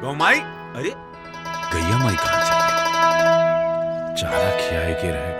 गौमाई, अरे गैया माई कहाँ चली? चारा खियाए के रहे।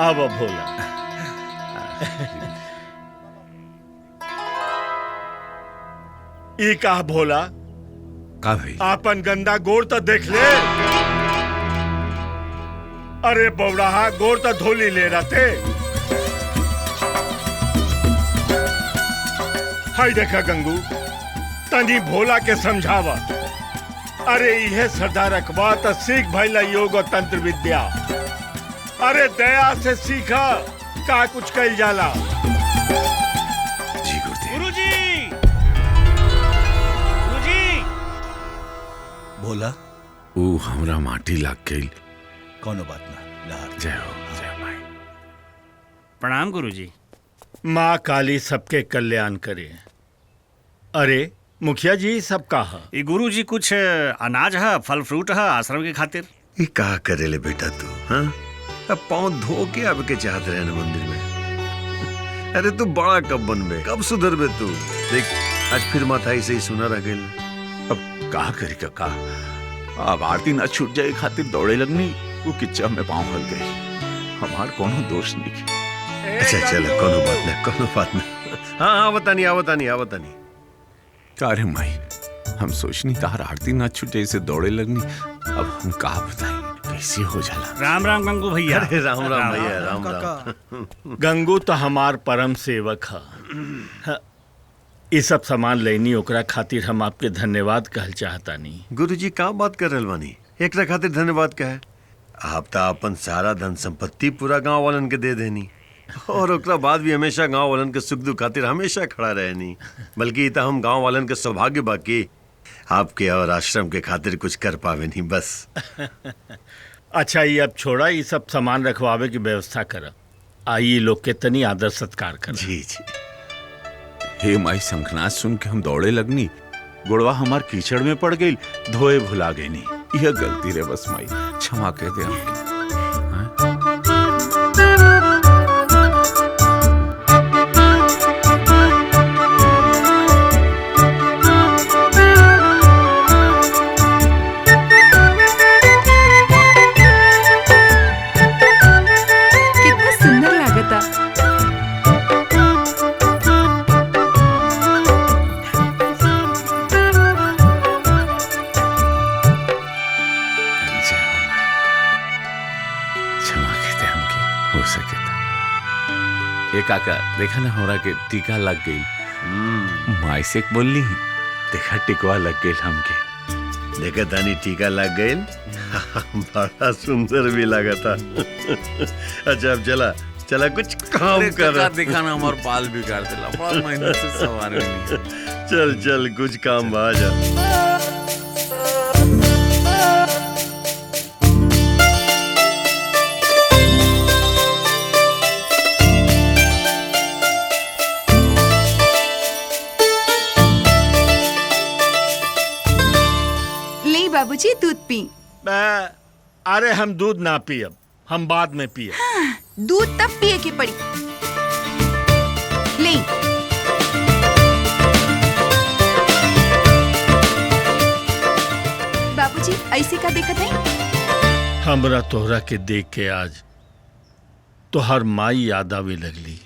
अब भोला ई का भोला का भाई? आपन गंदा गोड़ तो देख ले। अरे बौड़ाहा गोड़ तो धोली ले रहते। हाय देखा गंगू, तनी भोला के समझावा। अरे यह सरदार रखबा तो सीख भैला योग और तंत्र विद्या। अरे दया से सीखा का कुछ कल जाला। जी गुरुदेव। गुरुजी, गुरुजी। भोला ऊ हमरा माटी लाग गई। कोनो बात ना, लहर जय हो, जय माई। प्रणाम गुरुजी। माँ काली सबके कल्याण करे। अरे मुखिया जी सब कहा ये गुरुजी कुछ अनाज है, फल फ्रूट है आश्रम के खातिर। ये का करेले बेटा तू? हाँ, अब पाँव धो के अब के चाहत रहे न मंदिर में। अरे तू बड़ा कब बनबे, कब सुधरबे तू? देख आज फिर माथा ऐसे ही सुना रह गइल। अब का करी काका? अब आरती ना छूट जाए खातिर दौड़े लगनी, वो किच्चा में पाँव हल गई। हमार कोनो दोष नहीं। अच्छा चलो, कोनो बात ना, कोनो बात ना। हाँ हाँ बतानी, आवतानी। का रे माई, हम सोचनी तार आरती ना छूट जाए से दौड़े लगनी। अब हम का बताई कैसे हो जाला। राम राम गंगू भैया। अरे राम राम भैया, राम राम। गंगू तो हमार परम सेवक है। ये सब सामान लेनी ओकरा खातिर हम आपके धन्यवाद कहल चाहता नहीं। गुरुजी का बात कर रहल बानी? एकरा खातिर धन्यवाद का है? आप तो अपन सारा धन संपत्ति पूरा गांव वालन के दे देनी और ओकरा बाद भी हमेशा गांव वालन के सुख दुख खातिर हमेशा खड़ा रहनी। बल्कि तो हम गांव वालन के सौभाग्य बाकी आपके और आश्रम के खातिर कुछ कर पावे नहीं बस। अच्छा ये अब छोड़ा, ये सब सामान रखवावे की व्यवस्था कर। आइए लोग के तनी आदर सत्कार कर। जी जी। हे माई, शंखनाद सुन के हम दौड़े लगनी, गुड़वा हमार कीचड़ में पड़ गई, धोए भुला गई नहीं। यह गलती रे बस माई, क्षमा कर दे हमके। काका देखा ना हमरा के टीका लग गई। माई से बोलनी, देखा टिकवा लग गई हमके। देखा तानी टीका लग गई। बड़ा सुंदर भी लगा था। अच्छा अब चला कुछ काम कर। देखा ना हमार बाल बिगाड़ दिला, बड़ा मेहनत से सवार नहीं। चल कुछ काम आ जा। बाबूजी दूध पी। अरे हम दूध ना पियब, हम बाद में पियब। हाँ, दूध तब पिए की पड़ी। ले बाबूजी ऐसे का देखत है? हमरा तोहरा के देख के आज तो हर माई याद आवे लगली।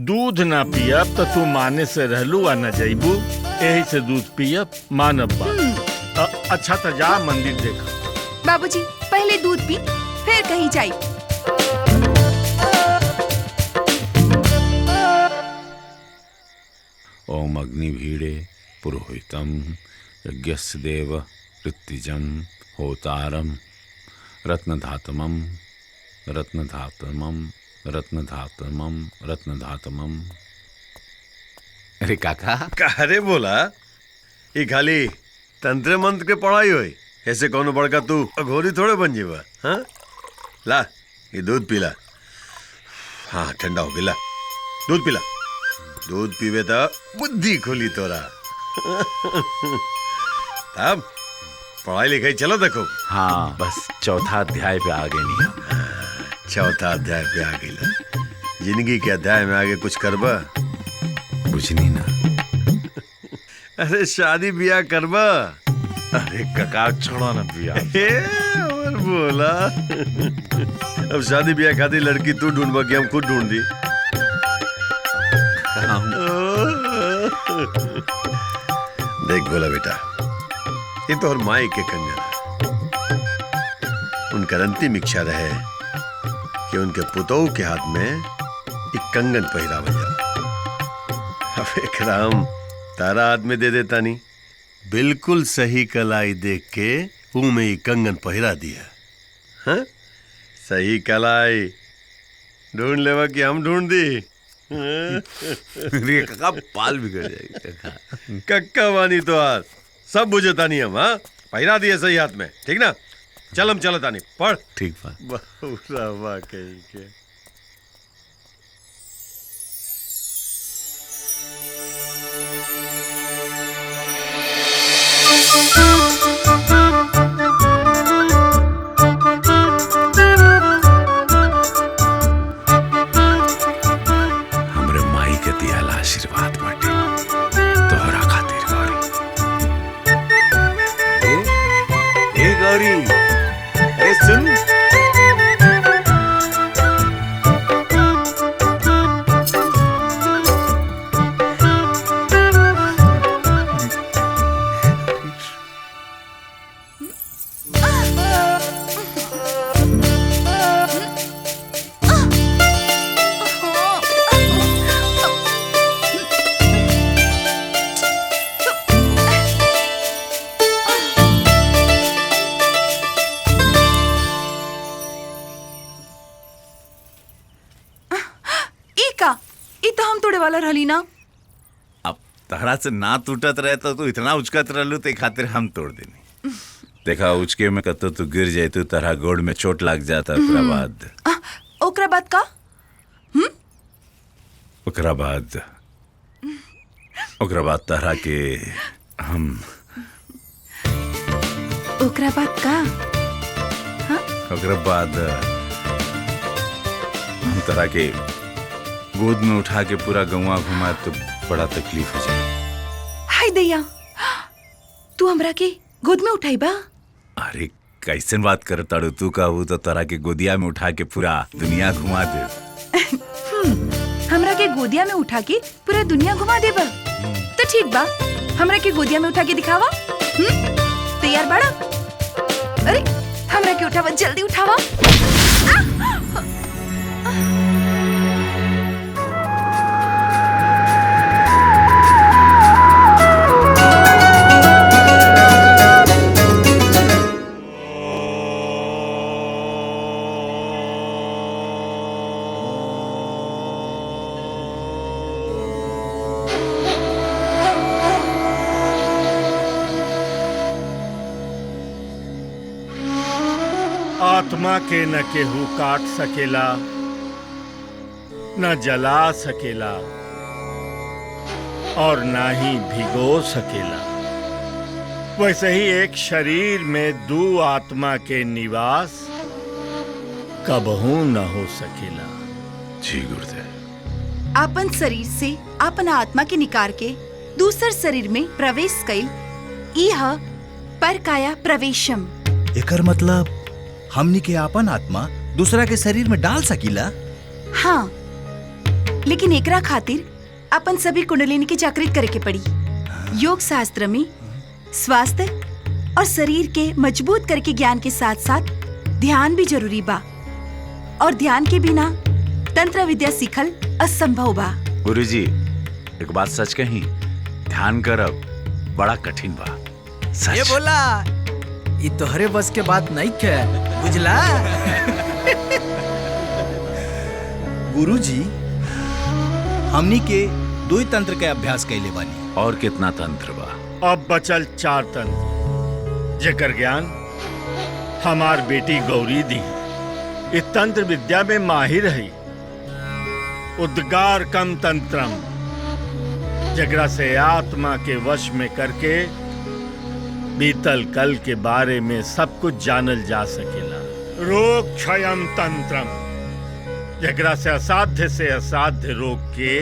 दूध ना पियब तो तू माने से रहलू आ न जइबू, यही से दूध पियब मानब बात। अच्छा तो जा मंदिर देखा। बाबूजी पहले दूध पी फिर कहीं जाई। ओम अग्निभीड़े पुरोहितम यज्ञस्य देव ऋत्विजं होतारम रत्नधातमं रत्नधातमं रत्नधातमं रत्नधातमं। अरे काका कारे बोला ये खाली तंत्र मंत्र के पढ़ाई होई, ऐसे कौनो बड़का तू अघोरी थोड़े बन जीवा। हाँ ला ये दूध पीला। हाँ ठंडा हो गया, दूध पीला। दूध पीवे तो बुद्धि खुली तोरा। तब पढ़ाई लिखाई चलो देखो। हाँ बस चौथा अध्याय पे आ गए नहीं हम। चौथा अध्याय पे आ गई। जिंदगी के अध्याय में आगे कुछ करबा? कुछ नहीं ना। अरे शादी ब्याह करबा? अरे काका छोड़ो ना भैया। और बोला अब शादी ब्याह खातिर लड़की तू ढूंढबा कि हम खुद ढूंढ दी? देख बोला बेटा, ये तो और माई के कंगन है। उनका अंतिम इच्छा रहे कि उनके पुतों के हाथ में एक कंगन पहिरावा जाए। अब एक राम तारा हाथ में दे देता नहीं, बिल्कुल सही कलाई देख के मुंह में ही कंगन पहिरा दिया। हाँ सही कलाई ढूंढ लेवा कि हम ढूंढ दी? काका पाल बिगड़ जाएगी काका। कक्का वानी तो आज सब बुझे तानी हम। हाँ पहिरा दिए सही हाथ में, ठीक ना? चल हम चलो तानी पढ़। ठीक बात। बहुरा वाकई के। हमरे माई के दियाला आशीर्वाद बाटे तोहरा खातिर गौरी। ए गौरी, अरे सुन। वाला रहली ना। अब तहरा से ना टूटत रहे तो इतना उचकत रहलू ते खातिर हम तोड़ देनी। देखा उचके में कतो तू गिर जाए तो तरह गोड़ में चोट लग जाता। ओकरा बाद का? ओकरा बाद तरह के हम ओकरा बाद का? ओकरा बाद हम तरह के गोद में उठा के पूरा गौवा घुमा तो बड़ा तकलीफ हो जाए। हाय दैया, तू हमरा के गोद में उठाई बा? अरे कैसन बात कर ताड़ू तू कहू तो तरह के गोदिया में उठा के पूरा दुनिया घुमा दे। हमरा के गोदिया में उठा के पूरा दुनिया घुमा दे बा? तो ठीक बा, हमरा के गोदिया में उठा के दिखावा। तैयार बाड़ा? अरे हमरा के उठावा, जल्दी उठावा। आत्मा के न केहू काट सकेला, न जला सकेला और ना ही भिगो सकेला। वैसे ही एक शरीर में दो आत्मा के निवास कबहू न हो सकेला। जी गुरुदेव। आपन शरीर से आपन आत्मा के निकार के दूसर शरीर में प्रवेश कइल, इह परकाया प्रवेशम। एकर मतलब हमनी के आपन आत्मा दूसरा के शरीर में डाल सकीला? हाँ, लेकिन एकरा खातिर अपन सभी कुंडलिनी की जागृत करे के पड़ी। योग शास्त्र में स्वास्थ्य और शरीर के मजबूत करके ज्ञान के साथ साथ ध्यान भी जरूरी बा, और ध्यान के बिना तंत्र विद्या सीखल असंभव बा। गुरुजी, एक बात सच कही, ध्यान करब बड़ा कठिन बा। सच। ये बोला, ये तोहरे बस के बात नहीं के, बुझला? गुरुजी, हमनी के 2 तंत्र के अभ्यास कैले बानी। और कितना तंत्र बा? अब बचल 4 तंत्र, जेकर ज्ञान हमार बेटी गौरी दी। इस तंत्र विद्या में माहिर है। उद्गार कम तंत्रम, जगरा से आत्मा के वश में करके बीतल कल के बारे में सब कुछ जानल जा सकेला। रोग क्षयम तंत्रम, जगरा से असाध्य रोग के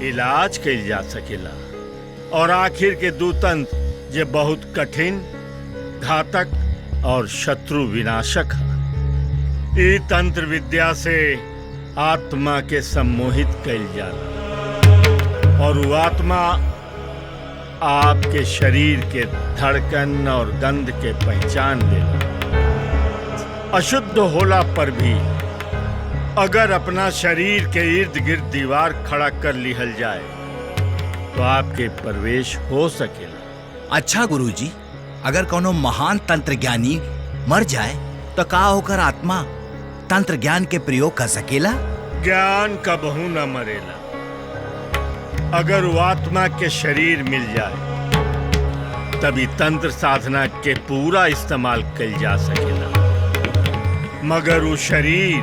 इलाज कइल जा सकेला। और आखिर के 2 तंत्र जे बहुत कठिन, घातक और शत्रु विनाशक है। ई तंत्र विद्या से आत्मा के सम्मोहित कइल जाला, और वो आत्मा आपके शरीर के धड़कन और गंध के पहचान लेला। अशुद्ध होला पर भी अगर अपना शरीर के इर्द गिर्द दीवार खड़ा कर लिहल जाए तो आपके प्रवेश हो सकेला। अच्छा गुरुजी, अगर कोनो महान तंत्र ज्ञानी मर जाए तो का होकर आत्मा तंत्र ज्ञान के प्रयोग कर सकेला? ज्ञान कबहू न मरेला। अगर वो आत्मा के शरीर मिल जाए तभी तंत्र साधना के पूरा इस्तेमाल कइल जा सकेला। मगर वो शरीर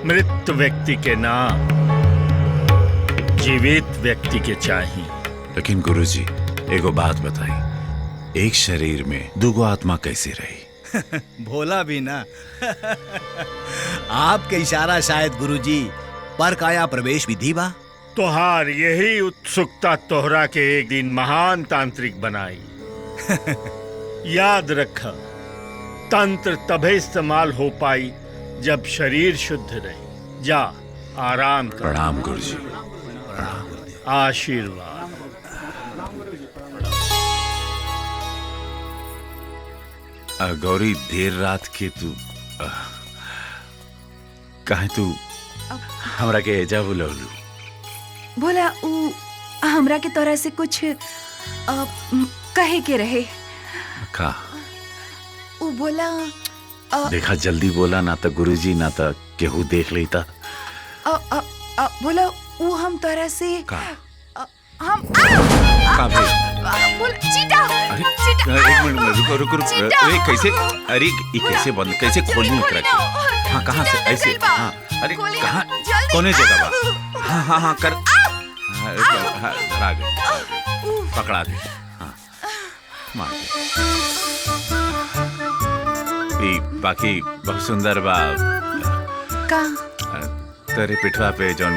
मृत व्यक्ति के ना, जीवित व्यक्ति के चाहिए। लेकिन गुरुजी, एगो बात बताई, एक शरीर में 2 आत्मा कैसे रही? भोला भी ना। आपके इशारा शायद गुरुजी पर काया प्रवेश विधि बा। तोहार यही उत्सुकता तोहरा के एक दिन महान तांत्रिक बनाई। याद रख, तंत्र तभी इस्तेमाल हो पाई जब शरीर शुद्ध रहे। जा आराम कर। प्रणाम गुरुजी। आशीर्वाद। गौरी, देर रात के तू काहे तू हमरा के एजा बुलौलू? बोला उ हमरा के तोरा से कुछ कहे के रहे। का? उ बोला देखा, जल्दी बोला, ना तो गुरुजी ना तो केहू देख लेता। बोला उ हम तोरा से का? हम का भाई? बोल चीटा। अरे चीटा। एक मिनट, रुको। चीटा। अरे कैसे? अरे ये कैसे बंद, कैसे खोलनी जल्दी उतरा के? खोलो। हाँ, कहाँ से? चीटा ऐसे? अंदर बा। हाँ, अरे खोली ना, कहाँ? जल्दी। कोने जगह बा? हाँ, कर। हाँ, धरा दे, पकड़ा दे। हाँ, मार दे। बाकी बहुत सुंदर बा। का? तेरे पिठवा पे जौन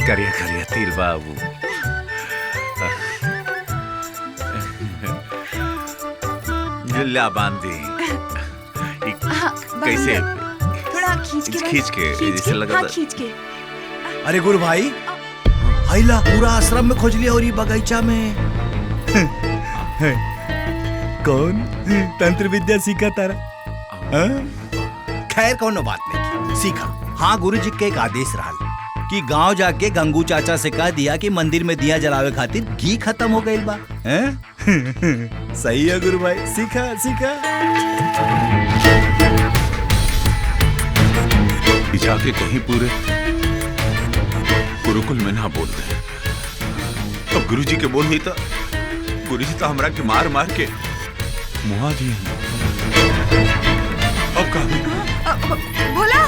करिया करिया तिल बा, वो ला बांध दी। कैसे? थोड़ा खींच के खींच के, जैसे लगा हाँ, था। खींच के। अरे गुरु भाई, हैला पूरा आश्रम में खोज लिया और ये बगीचा में। कौन तंत्र विद्या सीखा तारा? खैर कोनो बात नहीं, सीखा। हाँ, गुरुजी के एक आदेश रहा कि गांव जाके गंगू चाचा से कह दिया कि मंदिर में दिया जलावे खातिर घी खत्म हो गई बा। सही है गुरु भाई, सीखा। जाके कहीं पूरे गुरुकुल में ना बोल रहे। अब गुरुजी के बोल नहीं था, गुरुजी तो हमरा के मार मार के मुआ दिए। अब कहा? बोला।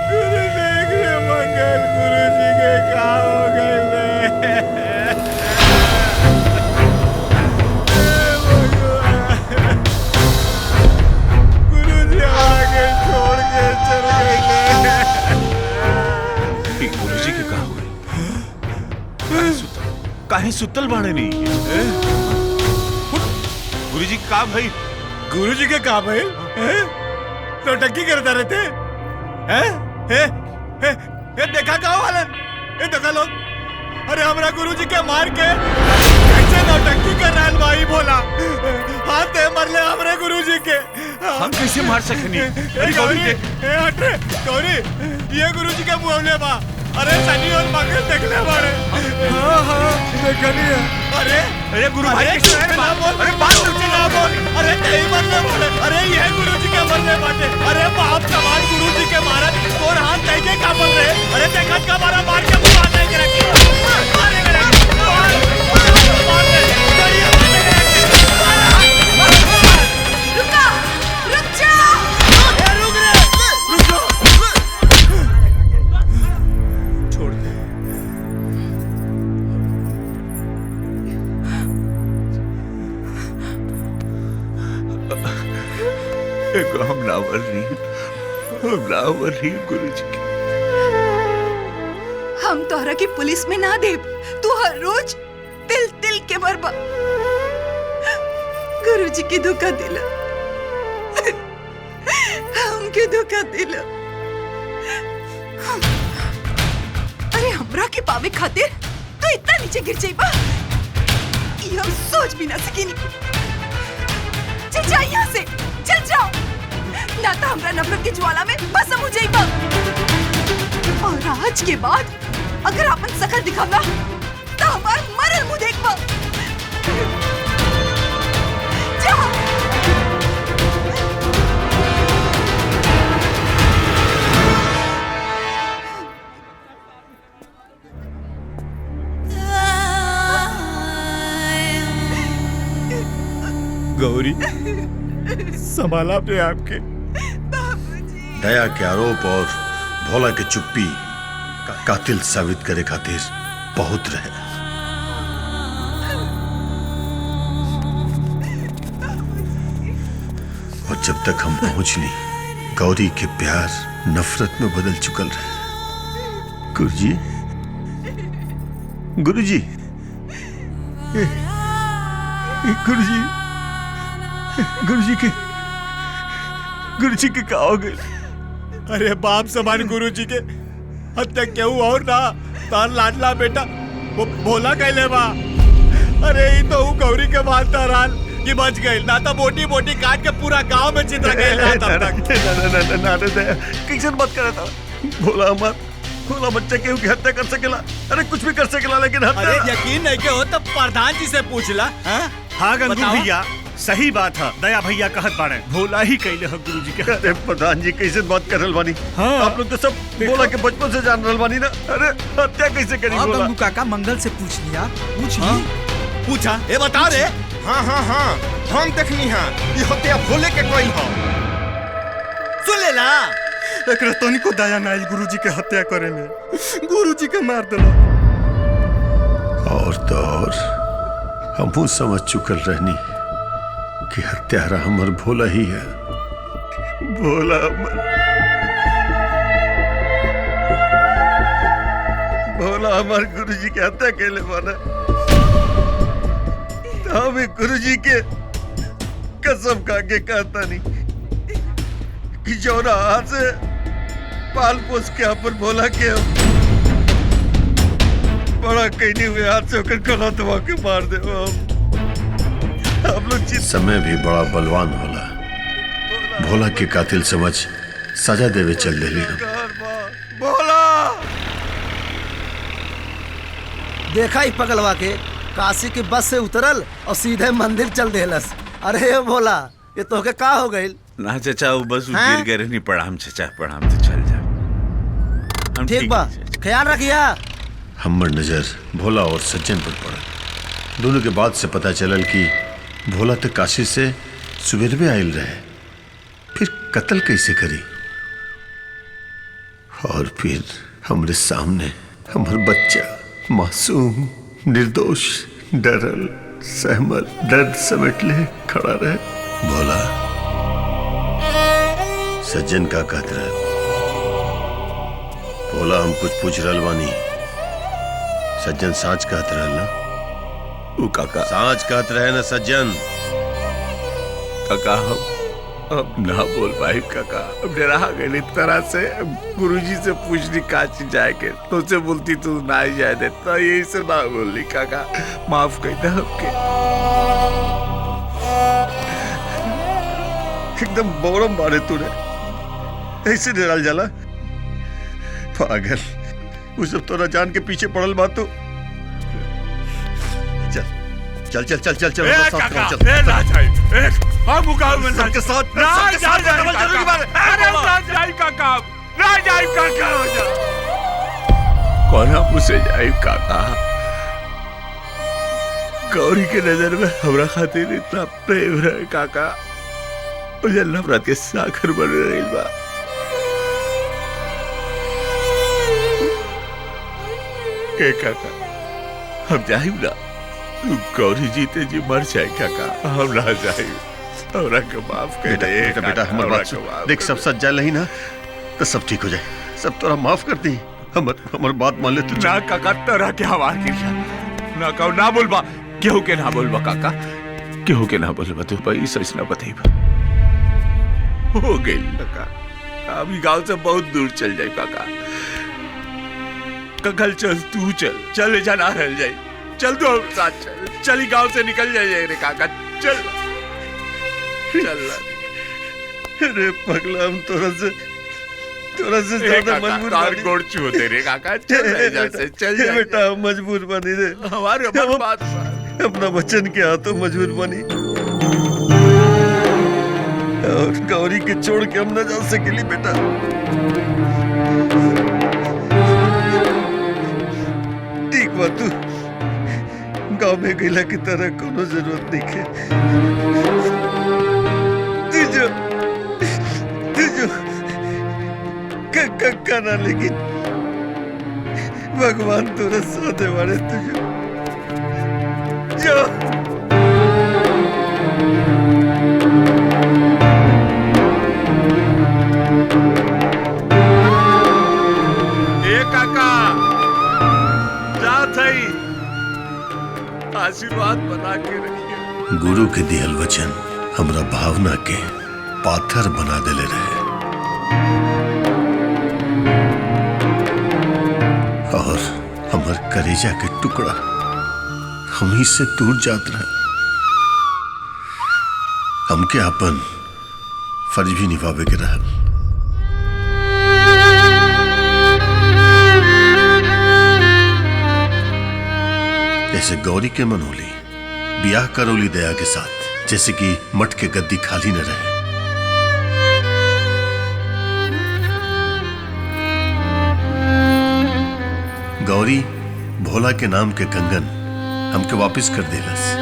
गुरु देख ले मंगल, गुरुजी के का हो गए? गुरुजी आगे छोड़ के चल गए। गुरुजी के कहा हुए? काहे सुतल बाड़े नहीं। गुरुजी का भाई? गुरुजी के का भाई? नौटंकी करता रहते देखा का वालन? देखा लोग, अरे हमरा गुरुजी के मार के कैसे नौटंकी कर रहा है भाई भोला। हाथ दे मरले हमरे गुरुजी के। हम कैसे मार सकनी? अरे गौरी, हट रे गौरी, ये गुरुजी के मुंह बा। अरे सनी और मंगल देख ले बाड़े। हाँ देखनी है। अरे गुरु भाई ना बोल, अरे बात ऊंची ना बोल। अरे नहीं मरने वाले, अरे ये गुरुजी के मरने बाटे। अरे बाप समान गुरुजी के मारा और हाथ दे के का बोल रहे? अरे देखत का मारा मार के मुंह हाथ दे के रखी। मारे के रखी। मार दे। रुका, रुक जाओ। रुक रे, रुक जाओ। छोड़ दे। हम नावर नहीं गुरुजी के। हम तोहरा की पुलिस में ना देब। तू हर रोज तिल तिल के मरबा। गुरुजी की धोखा दिला, हमके धोखा दिला। अरे हमरा के पावे खातिर तू इतना नीचे गिर जाइबा, ये हम सोच भी ना सकेनी। चल जा यहाँ से, चल जाओ, ना तो हमरा नफरत की ज्वाला में भस्म हो जाइबा। और आज के बाद अगर अपन शकल दिखावला तो हमार मरल मुंह देखबा। जा। गौरी, संभाला अपने आपके। दया के आरोप और भोला के चुप्पी कातिल साबित करे खातिर बहुत रहे। और जब तक हम पहुंचनी, गौरी के प्यार नफरत में बदल चुकल रहे। गुरुजी, गुरुजी, गुरुजी, गुरुजी के का हो गए? अरे बाप समान गुरुजी के हत्या क्यों और ना तार लाडला बेटा वो भोला कहले बा। अरे ये तो गौरी के मारता राल कि बच गई, ना तो मोटी मोटी काट के पूरा गांव में चित्र गए तब तक। कैसे बात कर रहा था? भोला बच्चा केहू की हत्या कर सकेला? अरे कुछ भी कर सकेला, लेकिन हत्या। अरे यकीन नहीं के हो तो प्रधान जी से पूछ ला। हाँ गंगू भैया, सही बात है। दया भैया कहत बाड़े, भोला ही कहले है गुरुजी के। अरे प्रधान जी कैसे बात कर रहल बानी? हाँ। आप लोग तो सब भोला के बचपन से जान रहल बानी ना। अरे हत्या कैसे करी भोला? गंगू काका मंगल से पूछ लिया, पूछ हाँ? ली। पूछा, ये बता रे। हाँ हाँ हाँ, हम देखनी है ये हत्या भोले के कोई हो। सुन ले ला। एकरा तनिको दया ना आइल गुरुजी के हत्या करे में। गुरुजी के मार देला। और तो और हमहू समझ चुकल रहनी कि हत्यारा हमर भोला ही है। भोला हमार गुरुजी के हत्या कैले वाला। हम गुरुजी के कसम खा के कहता नहीं कि जौना हाथ से पाल पोस के अपन भोला के बड़ा कहने हुए हाथ से होकर गला दबा के मार दे। हम लोग समय भी बड़ा बलवान होला। भोला के कातिल समझ सजा देवे चल देली। भोला देखा ही पगलवा के काशी की बस से उतरल और सीधे मंदिर चल देलस। अरे ये भोला, ये तो के का हो गई? ना चचा, वो बस गिर गए नहीं। प्रणाम चचा, प्रणाम। तो चल जा। ठीक बा, ख्याल रखिया। हमर नजर भोला और सज्जन पर पड़ा। दोनों के बाद से पता चलल कि भोला तो काशी से सुबेर में आयल रहे, फिर कत्ल कैसे करी। और फिर हमरे सामने हमर बच्चा मासूम, निर्दोष, डरल, सहमल, दर्द समेट ले खड़ा रहे। भोला, सज्जन का कहत रहे। भोला, हम कुछ पूछ रहल बानी। सज्जन साच कहत रहल ना? वो काका सांच कहत रहे न सज्जन। काका अब ना बोल पाई काका, अब डरा गई तरह से। गुरुजी से पूछनी काची जाए के, तुझसे बोलती तू ना ही जाए देता, यही से ना बोली काका, माफ कर दे हमके। एकदम बोरम मारे तूने, ऐसे डराल जाला पागल। वो सब तोरा जान के पीछे पड़ल बात तो चल चल चल चल चल ए साथ काका, चल ए ना जाए, ए हम मुकाबले में सबके साथ ना सबके साथ जाए डबल जरूरी बात है। अरे ना जाए काका, ना जाए काका। कौन मुझसे जाए काका? गौरी के नजर में हमरा खातिर इतना प्रेम रहे काका, मुझे नफरत के सागर बन रही बा। के काका हम जाए ना, गौरी जीते जी मर जाए काका, हम ना जाए। हमरा के माफ कर दे बेटा बेटा हमर बात सुन, देख सब सच जाए ही ना तो सब ठीक हो जाए, सब तोरा माफ कर दी। हमर बात मान ले तू। ना काका तरह के हवार गिरिया ना कहो, ना बोलबा केहू के ना बोलबा काका, केहू के ना बोलबा तू भाई, सच ना बताइबा। हो गई काका, अभी गांव से बहुत दूर चल जाए काका। कल चल, तू चल, चले जा ना रह जाए, चल तो हम साथ चल, चली गांव से निकल जाए रे काका, चल चल। अरे पगला हम तोरा से ज्यादा मजबूर बनी। गोड़ छू तेरे काका, चल जा से चल जा बेटा हम मजबूर बनी रे, हमारे बात अपना बच्चन के हाथों मजबूर बनी और गौरी के छोड़ के हम न जा सकेली बेटा। ठीक बा, तू गांव में गईला की तरह कोनो जरूरत नहीं है। तुझो ना, लेकिन भगवान तोरा साथ वाले तुझो जो काका जा थई, आशीर्वाद बना के रखिए। गुरु के दिहल वचन हमरा भावना के पाथर बना देले रहे और हमर कलेजा के टुकड़ा हमही से दूर जात रहे। हमके अपन फर्ज भी निभावे के रहल। जैसे गौरी के मनोली ब्याह करोली दया के साथ, जैसे कि मठ के गद्दी खाली न रहे। गौरी भोला के नाम के कंगन हमके वापस कर देलस।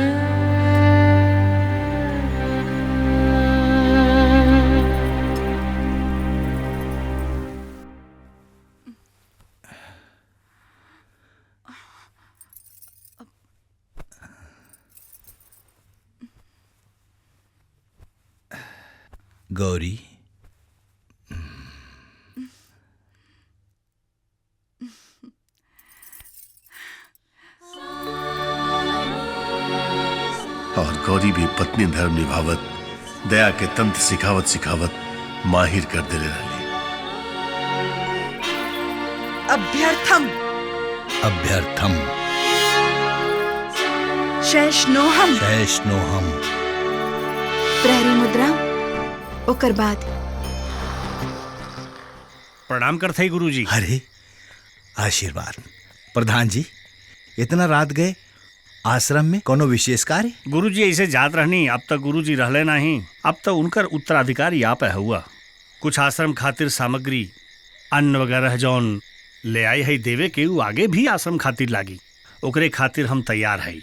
गौरी, और गौरी भी पत्नी धर्म निभावत, दया के तंत्र सिखावत सिखावत माहिर कर देले रहली। अभ्यर्थम अभ्यर्थम शैष्णोहम वैष्णोहम। प्रहरी मुद्रा ओकर बाद प्रणाम करते ही गुरुजी। अरे आशीर्वाद। प्रधान जी, इतना रात गए आश्रम में कोनो विशेष कार्य? गुरुजी ऐसे जात रहनी, अब तक गुरुजी रहले नहीं, अब तो उनकर उत्तराधिकारी आप है हुआ। कुछ आश्रम खातिर सामग्री अन्न वगैरह जौन ले आई है देवे के, उ आगे भी आश्रम खातिर लागी, ओकरे खातिर हम तैयार है।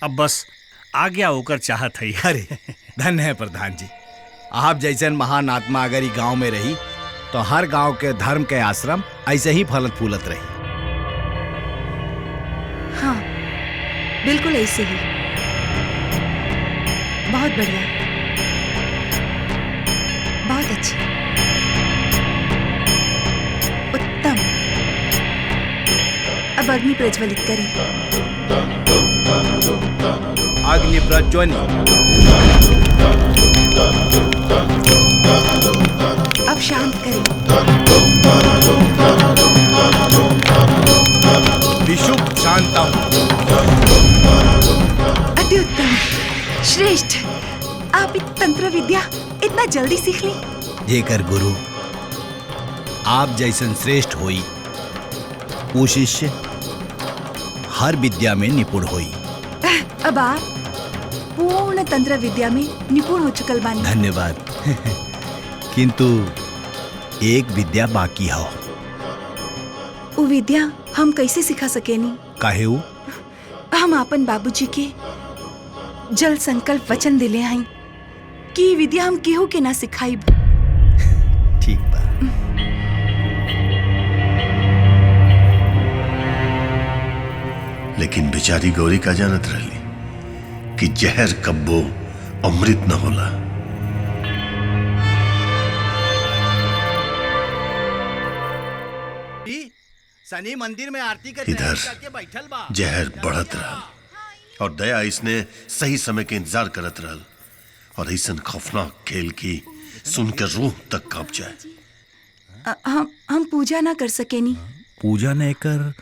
अब बस आ गया ओकर चाहत है। अरे धन्य है प्रधान जी, आप जैसे महान आत्मा अगर ही गांव में रही तो हर गांव के धर्म के आश्रम ऐसे ही फलत फूलत रही। हाँ बिल्कुल ऐसे ही। बहुत बढ़िया, बहुत अच्छा, उत्तम। अब अग्नि प्रज्वलित करें। अग्नि प्रज्वनी। अब शांत करें। विशुभ शांतम। अति उत्तम, श्रेष्ठ। आप तंत्र विद्या इतना जल्दी सीख ली? जेकर गुरु आप जैसन श्रेष्ठ होई, वो शिष्य हर विद्या में निपुण होई। अब आप पूर्ण तंत्र विद्या में निपुण हो चुकल बानी। धन्यवाद। किंतु एक विद्या बाकी हो। वो विद्या हम कैसे सिखा सकेनी? काहे वो? हम अपन बाबूजी के जल संकल्प वचन दिले हैं कि विद्या हम केहू के ना सिखाई। ठीक बा। लेकिन बेचारी गौरी का जानत रहली कि जहर कब्बो अमृत न होला। शनि मंदिर में आरती के इधर करके बैठल बा। जहर बढ़त रहल और दया इसने सही समय के इंतजार करत रहल और ऐसन खौफनाक खेल की सुनकर रूह तक कांप जाए। हम पूजा ना कर सकेनी। पूजा नहीं कर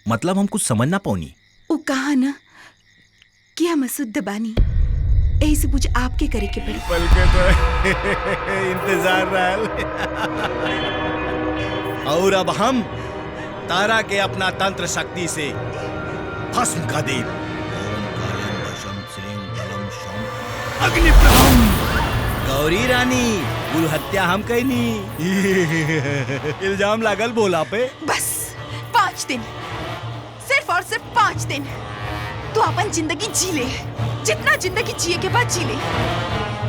मतलब हम कुछ समझ ना पाऊनी। वो कहा ना कि हम अशुद्ध बानी, यही से पूजा आपके करे के पड़ी। पल के तो इंतजार रहल। और अब हम तारा के अपना तंत्र शक्ति से भस्म कर दे। अग्नि प्रहम। गौरी रानी, गुरु हत्या हम कहनी। इल्जाम लागल बोला पे। बस 5 दिन, सिर्फ और सिर्फ 5 दिन तो अपन जिंदगी जी ले, जितना जिंदगी जिए के बाद जी ले।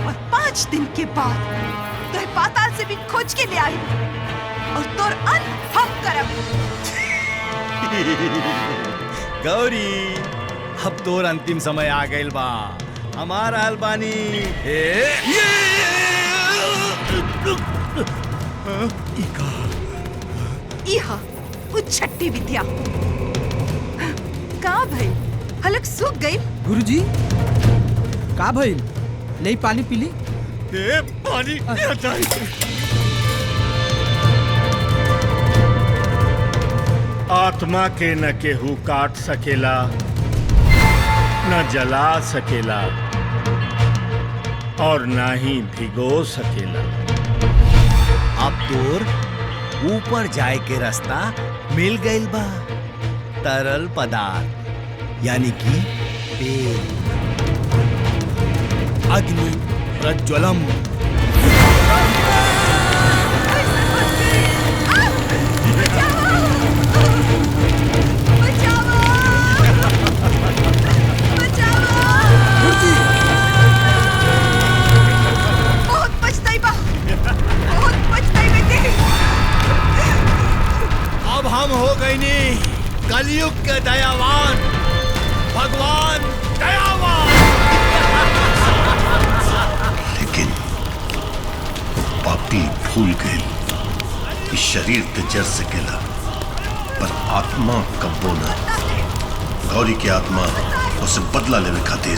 और 5 दिन के बाद तो पाताल से भी खोज के ले आई और तोर अंत हम करब। गौरी, अब तोर अंतिम समय आ गइल बा। हमारा हलबानी इहा कुछ छट्टी विद्या का भाई हलक सूख गई। गुरुजी का भइल? नहीं पानी पीली? दे पानी। आत्मा के न केहू काट सकेला, न जला सकेला और न ही भिगो सकेला। अब तोर ऊपर जाए के रास्ता मिल गइल बा। तरल पदार्थ यानी कि तेल। अग्नि प्रज्वलम। अब हम हो गई नी कलयुग के दयावान भगवान दयावान। लेकिन पापी भूल गए कि शरीर ते जर सकेला पर आत्मा कब्बो न। गौरी की आत्मा उसे बदला लेवे खातिर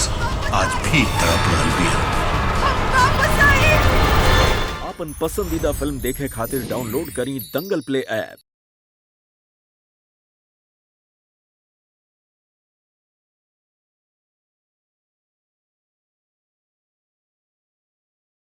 आज भी तड़प रहल बिया। अपन पसंदीदा फिल्म देखे खातिर डाउनलोड करी दंगल प्ले ऐप।